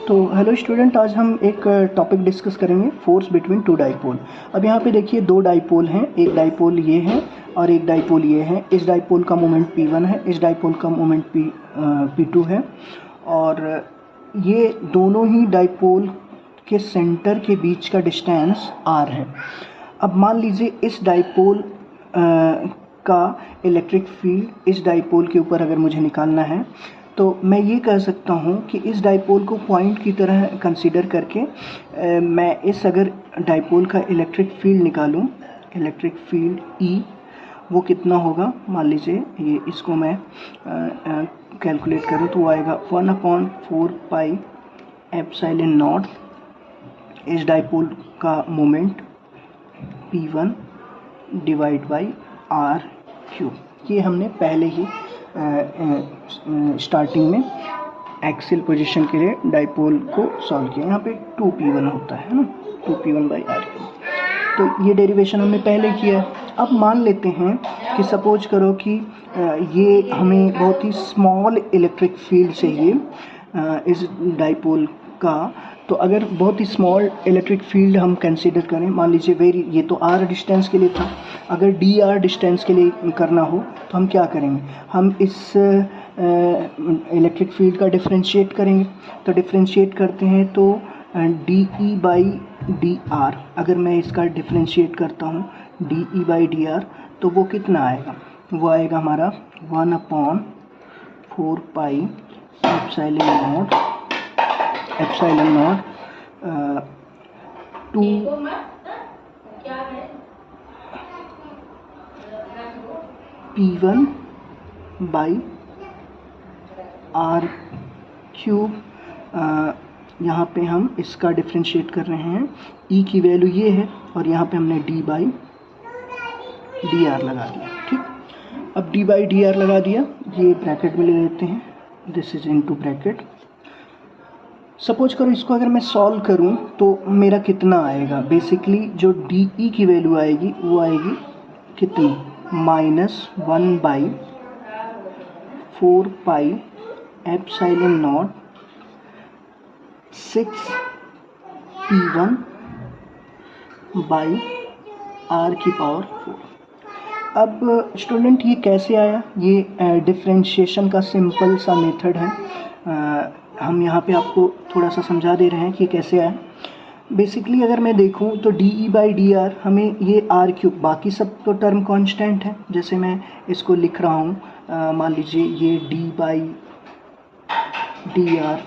तो hello student, आज हम एक टॉपिक डिस्कस करेंगे, फोर्स बिटवीन टू डाइपोल। अब यहाँ पे देखिए दो डाइपोल हैं, एक डाइपोल ये है और एक डाइपोल ये है। इस डाइपोल का मोमेंट P1 है, इस डाइपोल का मोमेंट P2 है और ये दोनों ही डाइपोल के सेंटर के बीच का डिस्टेंस r है। अब मान लीजिए इस डाइपोल का इलेक्ट्रिक फील्ड इस डाइपोल के ऊपर अगर मुझे निकालना है तो मैं ये कह सकता हूँ कि इस डाइपोल को पॉइंट की तरह कंसीडर करके मैं इस अगर डाइपोल का इलेक्ट्रिक फील्ड निकालूँ, इलेक्ट्रिक फील्ड E वो कितना होगा, मान लीजिए ये इसको मैं कैलकुलेट करूँ तो वो आएगा 1/4 पाई एप्सिलॉन नॉट इस डाइपोल का moment P1 divide by R cube. ये हमने पहले ही स्टार्टिंग में एक्सियल पोजीशन के लिए डाइपोल को सॉल्व किया। यहाँ पे 2P1 होता है ना, 2P1 बाई R क्यूब। तो ये डेरिवेशन हमने पहले किया है। अब मान लेते हैं कि सपोज करो कि ये हमें बहुत ही स्मॉल इलेक्ट्रिक फील्ड चाहिए इस डाइपोल का। तो अगर बहुत ही स्मॉल इलेक्ट्रिक फील्ड हम कंसीडर करें, मान लीजिए ये तो r डिस्टेंस के लिए था, अगर dr डिस्टेंस के लिए करना हो तो हम क्या करेंगे, हम इस इलेक्ट्रिक फील्ड का डिफरेंशिएट करेंगे। तो डिफरेंशिएट करते हैं तो dE बाई dr, अगर मैं इसका डिफरेंशिएट करता हूँ dE बाई dr तो वो कितना आएगा, वो आएगा हमारा 1/4 pi epsilon not 2 P1 by R cube. यहाँ पे हम इसका डिफरेंशिएट कर रहे हैं, E की वैल्यू ये है और यहाँ पे हमने D बाई dr लगा दिया। ठीक, अब D बाई dr लगा दिया, ये ब्रैकेट में ले लेते हैं, this is into bracket. Suppose करो इसको अगर मैं सॉल्व करूं तो मेरा कितना आएगा, बेसिकली जो DE की वैल्यू आएगी वो आएगी कितनी, -1/4 pi epsilon not 6P1 by R की पावर 4। अब स्टूडेंट ये कैसे आया, ये डिफरेंशिएशन का सिंपल सा मेथड है। हम यहाँ पे आपको थोड़ा सा समझा दे रहे हैं कि कैसे आया। बेसिकली अगर मैं देखूँ तो dE बाई dr हमें ये R क्यूब, बाकी सब तो टर्म कांस्टेंट है, जैसे मैं इसको लिख रहा हूँ, मान लीजिए ये D बाई dr